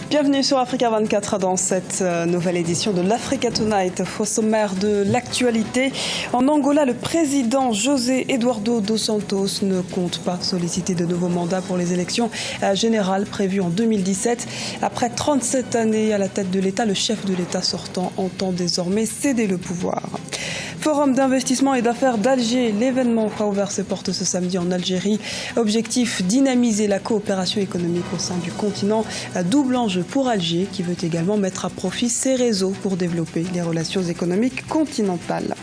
Bienvenue sur Africa 24 dans cette nouvelle édition de l'Africa Tonight. Au sommaire de l'actualité, en Angola, le président José Eduardo dos Santos ne compte pas solliciter de nouveaux mandats pour les élections générales prévues en 2017. Après 37 années à la tête de l'État, le chef de l'État sortant entend désormais céder le pouvoir. Forum d'investissement et d'affaires d'Alger. L'événement a ouvert ses portes ce samedi en Algérie. Objectif, dynamiser la coopération économique au sein du continent. Double enjeu pour Alger qui veut également mettre à profit ses réseaux pour développer les relations économiques continentales.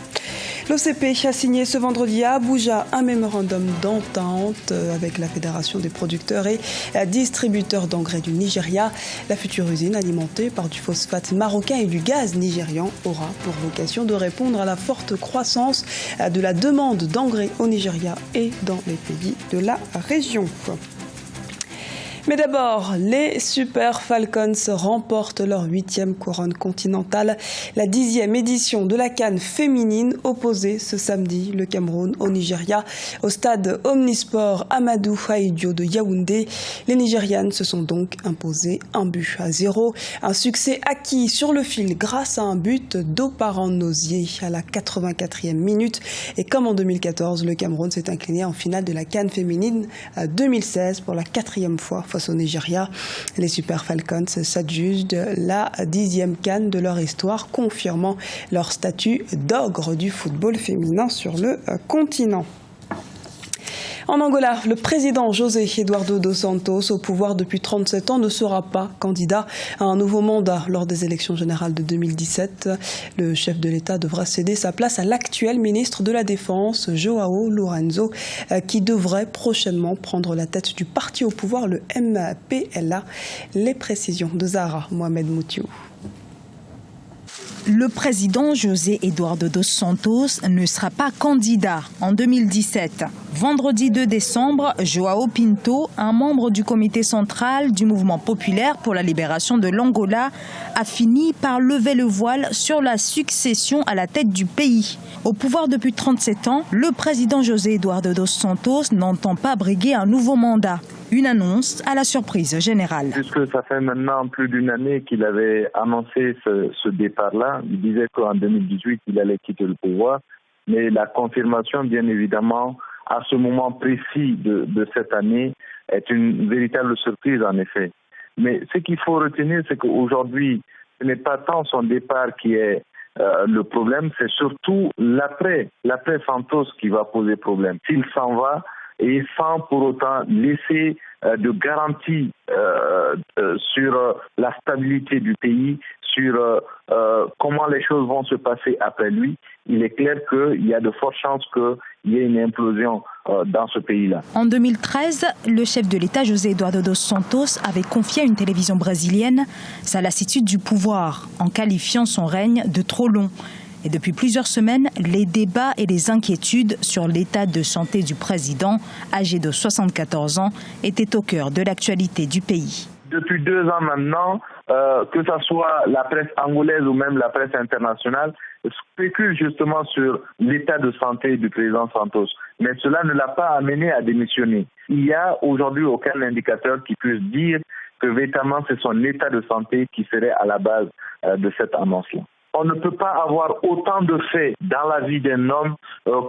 L'OCP a signé ce vendredi à Abuja un mémorandum d'entente avec la Fédération des producteurs et distributeurs d'engrais du Nigeria. La future usine alimentée par du phosphate marocain et du gaz nigérian aura pour vocation de répondre à la forte croissance de la demande d'engrais au Nigeria et dans les pays de la région. Mais d'abord, les Super Falcons remportent leur 8e couronne continentale. La 10e édition de la CAN féminine opposait ce samedi le Cameroun au Nigeria au stade Omnisport Amadou Ahidjo de Yaoundé. Les Nigérianes se sont donc imposées 1-0. Un succès acquis sur le fil grâce à un but d'Oparan Nosier à la 84e minute. Et comme en 2014, le Cameroun s'est incliné en finale de la CAN féminine 2016 pour la 4e fois face au Nigeria. Les Super Falcons s'adjugent la 10e CAN de leur histoire, confirmant leur statut d'ogre du football féminin sur le continent. En Angola, le président José Eduardo dos Santos, au pouvoir depuis 37 ans, ne sera pas candidat à un nouveau mandat lors des élections générales de 2017. Le chef de l'État devra céder sa place à l'actuel ministre de la Défense, João Lourenço, qui devrait prochainement prendre la tête du parti au pouvoir, le MPLA. Les précisions de Zahra Mohamed Moutiou. Le président José Eduardo dos Santos ne sera pas candidat en 2017. Vendredi 2 décembre, João Pinto, un membre du comité central du mouvement populaire pour la libération de l'Angola, a fini par lever le voile sur la succession à la tête du pays. Au pouvoir depuis 37 ans, le président José Eduardo dos Santos n'entend pas briguer un nouveau mandat. Une annonce à la surprise générale. Puisque ça fait maintenant plus d'une année qu'il avait annoncé ce départ-là, il disait qu'en 2018, il allait quitter le pouvoir, mais la confirmation, bien évidemment, à ce moment précis de cette année, est une véritable surprise en effet. Mais ce qu'il faut retenir, c'est qu'aujourd'hui, ce n'est pas tant son départ qui est le problème, c'est surtout l'après Santos qui va poser problème. S'il s'en va, et sans pour autant laisser de garantie sur la stabilité du pays, sur comment les choses vont se passer après lui, il est clair qu'il y a de fortes chances qu'il y ait une implosion dans ce pays-là. En 2013, le chef de l'État, José Eduardo dos Santos, avait confié à une télévision brésilienne sa lassitude du pouvoir, en qualifiant son règne de trop long. Et depuis plusieurs semaines, les débats et les inquiétudes sur l'état de santé du président, âgé de 74 ans, étaient au cœur de l'actualité du pays. Depuis 2 ans maintenant, que ce soit la presse angolaise ou même la presse internationale, spécule justement sur l'état de santé du président Santos. Mais cela ne l'a pas amené à démissionner. Il n'y a aujourd'hui aucun indicateur qui puisse dire que véritablement c'est son état de santé qui serait à la base de cette annonce-là. On ne peut pas avoir autant de faits dans la vie d'un homme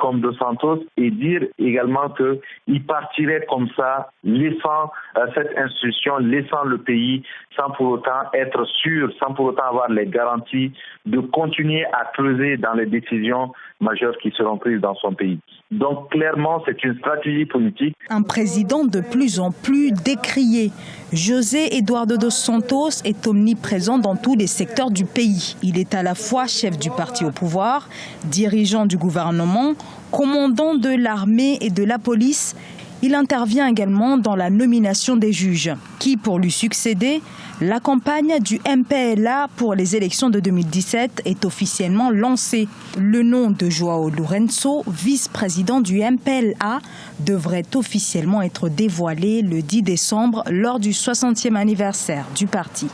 comme Dos Santos et dire également qu'il partirait comme ça, laissant cette institution, laissant le pays, sans pour autant être sûr, sans pour autant avoir les garanties de continuer à creuser dans les décisions majeures qui seront prises dans son pays. Donc clairement, c'est une stratégie politique. Un président de plus en plus décrié. José Eduardo dos Santos est omniprésent dans tous les secteurs du pays. Il est à la fois chef du parti au pouvoir, dirigeant du gouvernement, commandant de l'armée et de la police. Il intervient également dans la nomination des juges, qui, pour lui succéder, la campagne du MPLA pour les élections de 2017 est officiellement lancée. Le nom de João Lourenço, vice-président du MPLA, devrait officiellement être dévoilé le 10 décembre lors du 60e anniversaire du parti.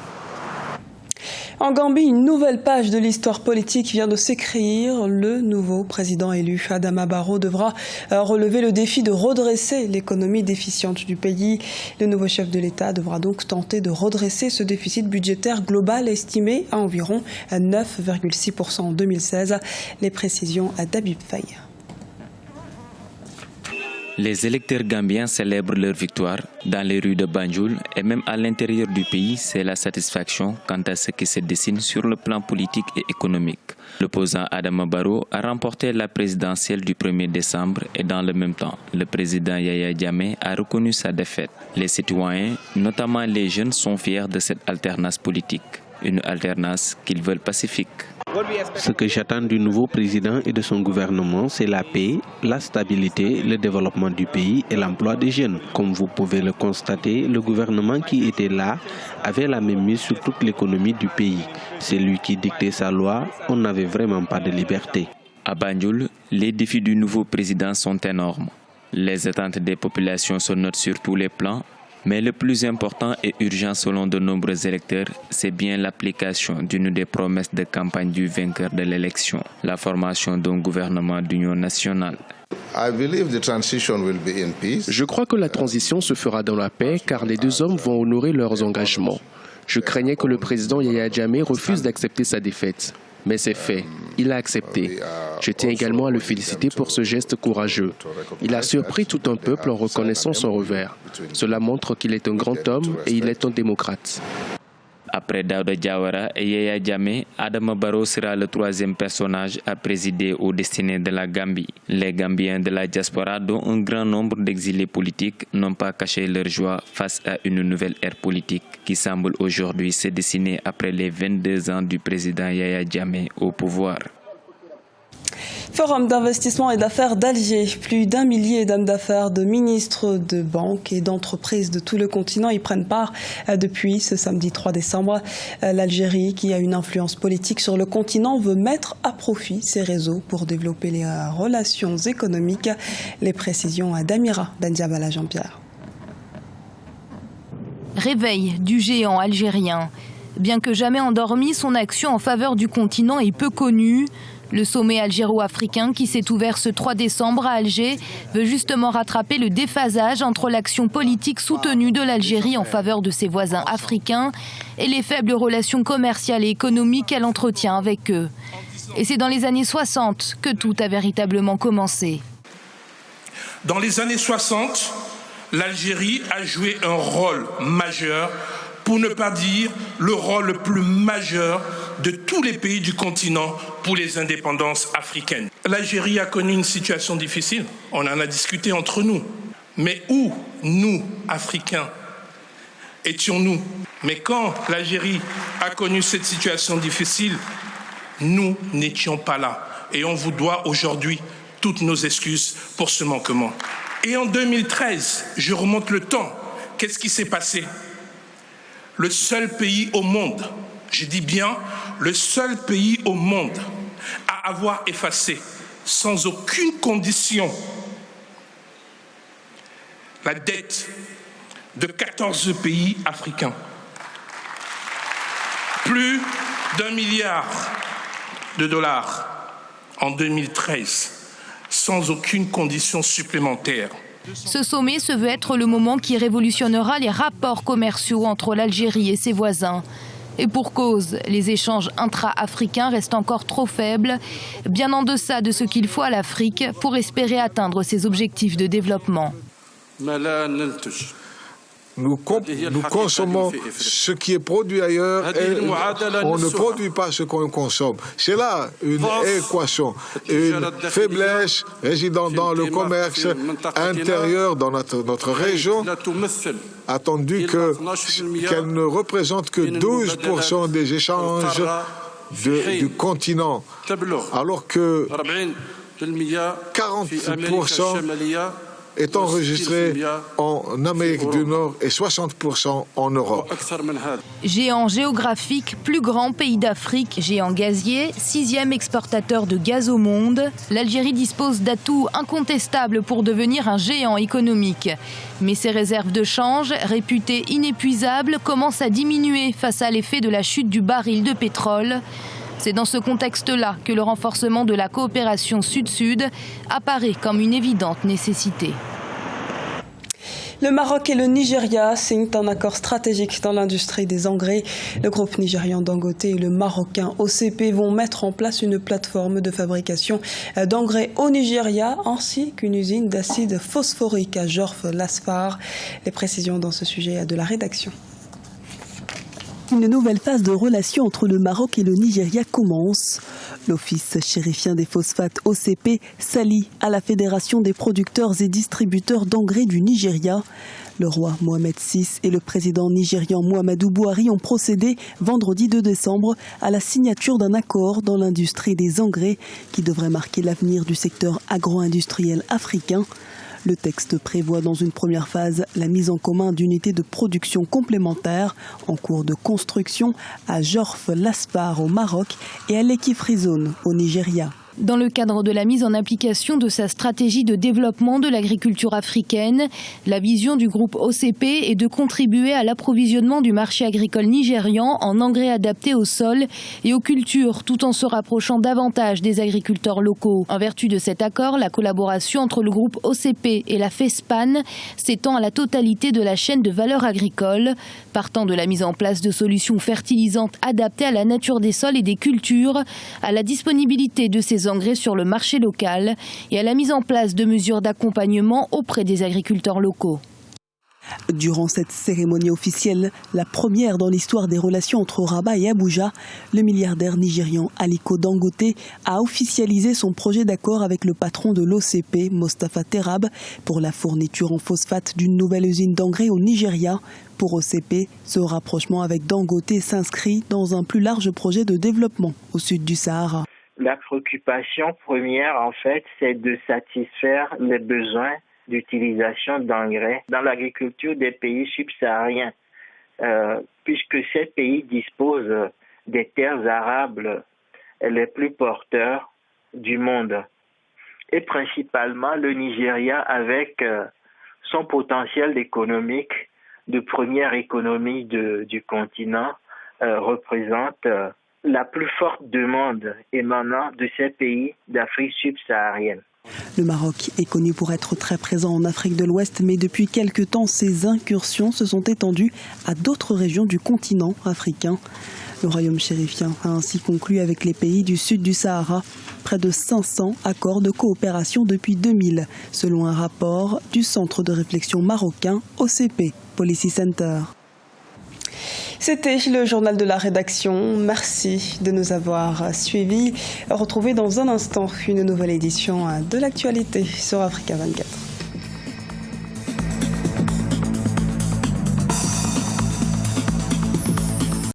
En Gambie, une nouvelle page de l'histoire politique vient de s'écrire. Le nouveau président élu, Adama Barrow, devra relever le défi de redresser l'économie déficiente du pays. Le nouveau chef de l'État devra donc tenter de redresser ce déficit budgétaire global estimé à environ 9,6% en 2016. Les précisions à Dabib Faye. Les électeurs gambiens célèbrent leur victoire dans les rues de Banjul et même à l'intérieur du pays, c'est la satisfaction quant à ce qui se dessine sur le plan politique et économique. L'opposant Adama Barrow a remporté la présidentielle du 1er décembre et dans le même temps, le président Yaya Jammeh a reconnu sa défaite. Les citoyens, notamment les jeunes, sont fiers de cette alternance politique, une alternance qu'ils veulent pacifique. Ce que j'attends du nouveau président et de son gouvernement, c'est la paix, la stabilité, le développement du pays et l'emploi des jeunes. Comme vous pouvez le constater, le gouvernement qui était là avait la même mise sur toute l'économie du pays. C'est lui qui dictait sa loi, on n'avait vraiment pas de liberté. À Banjul, les défis du nouveau président sont énormes. Les attentes des populations se notent sur tous les plans. Mais le plus important et urgent selon de nombreux électeurs, c'est bien l'application d'une des promesses de campagne du vainqueur de l'élection, la formation d'un gouvernement d'union nationale. Je crois que la transition se fera dans la paix car les deux hommes vont honorer leurs engagements. Je craignais que le président Yaya Jammeh refuse d'accepter sa défaite. Mais c'est fait, il a accepté. Je tiens également à le féliciter pour ce geste courageux. Il a surpris tout un peuple en reconnaissant son revers. Cela montre qu'il est un grand homme et il est un démocrate. Après Daouda Diawara et Yaya Jammeh, Adama Barrow sera le troisième personnage à présider aux destinées de la Gambie. Les Gambiens de la diaspora, dont un grand nombre d'exilés politiques, n'ont pas caché leur joie face à une nouvelle ère politique qui semble aujourd'hui se dessiner après les 22 ans du président Yaya Jammeh au pouvoir. Forum d'investissement et d'affaires d'Alger. Plus d'1 millier d'hommes d'affaires, de ministres, de banques et d'entreprises de tout le continent y prennent part depuis ce samedi 3 décembre. L'Algérie, qui a une influence politique sur le continent, veut mettre à profit ses réseaux pour développer les relations économiques. Les précisions à Damira Bendiabala Jean-Pierre. Réveil du géant algérien. Bien que jamais endormi, son action en faveur du continent est peu connue. Le sommet algéro-africain qui s'est ouvert ce 3 décembre à Alger veut justement rattraper le déphasage entre l'action politique soutenue de l'Algérie en faveur de ses voisins africains et les faibles relations commerciales et économiques qu'elle entretient avec eux. Et c'est dans les années 60 que tout a véritablement commencé. Dans les années 60, l'Algérie a joué un rôle majeur, pour ne pas dire le rôle le plus majeur de tous les pays du continent pour les indépendances africaines. L'Algérie a connu une situation difficile, on en a discuté entre nous. Mais où, nous, Africains, étions-nous? Mais quand l'Algérie a connu cette situation difficile, nous n'étions pas là. Et on vous doit aujourd'hui toutes nos excuses pour ce manquement. Et en 2013, je remonte le temps, qu'est-ce qui s'est passé? Le seul pays au monde, je dis bien le seul pays au monde à avoir effacé sans aucune condition la dette de 14 pays africains. Plus d'1 milliard de dollars en 2013, sans aucune condition supplémentaire. Ce sommet se veut être le moment qui révolutionnera les rapports commerciaux entre l'Algérie et ses voisins. Et pour cause, les échanges intra-africains restent encore trop faibles, bien en deçà de ce qu'il faut à l'Afrique pour espérer atteindre ses objectifs de développement. Nous consommons ce qui est produit ailleurs et on ne produit pas ce qu'on consomme. C'est là une équation, une faiblesse résidant dans le commerce intérieur dans notre région, attendu qu'elle ne représente que 12% des échanges du continent, alors que 40% est enregistré en Amérique du Nord et 60% en Europe. Géant géographique, plus grand pays d'Afrique, géant gazier, 6e exportateur de gaz au monde, l'Algérie dispose d'atouts incontestables pour devenir un géant économique. Mais ses réserves de change, réputées inépuisables, commencent à diminuer face à l'effet de la chute du baril de pétrole. C'est dans ce contexte-là que le renforcement de la coopération Sud-Sud apparaît comme une évidente nécessité. Le Maroc et le Nigeria signent un accord stratégique dans l'industrie des engrais. Le groupe nigérian Dangote et le marocain OCP vont mettre en place une plateforme de fabrication d'engrais au Nigeria ainsi qu'une usine d'acide phosphorique à Jorf-Lasfar. Les précisions dans ce sujet de la rédaction. Une nouvelle phase de relation entre le Maroc et le Nigeria commence. L'Office chérifien des phosphates OCP s'allie à la Fédération des producteurs et distributeurs d'engrais du Nigeria. Le roi Mohamed VI et le président nigérian Muhammadu Buhari ont procédé vendredi 2 décembre à la signature d'un accord dans l'industrie des engrais qui devrait marquer l'avenir du secteur agro-industriel africain. Le texte prévoit dans une première phase la mise en commun d'unités de production complémentaires en cours de construction à Jorf-Lasfar au Maroc et à Lekki Free Zone au Nigeria. Dans le cadre de la mise en application de sa stratégie de développement de l'agriculture africaine, la vision du groupe OCP est de contribuer à l'approvisionnement du marché agricole nigérian en engrais adaptés au sol et aux cultures, tout en se rapprochant davantage des agriculteurs locaux. En vertu de cet accord, la collaboration entre le groupe OCP et la FESPAN s'étend à la totalité de la chaîne de valeur agricole, partant de la mise en place de solutions fertilisantes adaptées à la nature des sols et des cultures, à la disponibilité de ces engrais sur le marché local et à la mise en place de mesures d'accompagnement auprès des agriculteurs locaux. Durant cette cérémonie officielle, la première dans l'histoire des relations entre Rabat et Abuja, le milliardaire nigérian Aliko Dangote a officialisé son projet d'accord avec le patron de l'OCP, Mostafa Terab, pour la fourniture en phosphate d'une nouvelle usine d'engrais au Nigeria. Pour OCP, ce rapprochement avec Dangote s'inscrit dans un plus large projet de développement au sud du Sahara. La préoccupation première, en fait, c'est de satisfaire les besoins d'utilisation d'engrais dans l'agriculture des pays subsahariens, puisque ces pays disposent des terres arables les plus porteurs du monde. Et principalement le Nigeria, avec son potentiel économique de première économie du continent, représente la plus forte demande émanant de ces pays d'Afrique subsaharienne. Le Maroc est connu pour être très présent en Afrique de l'Ouest, mais depuis quelque temps, ses incursions se sont étendues à d'autres régions du continent africain. Le royaume chérifien a ainsi conclu avec les pays du sud du Sahara près de 500 accords de coopération depuis 2000, selon un rapport du Centre de réflexion marocain OCP, Policy Center. C'était le journal de la rédaction. Merci de nous avoir suivis. Retrouvez dans un instant une nouvelle édition de l'actualité sur Africa 24.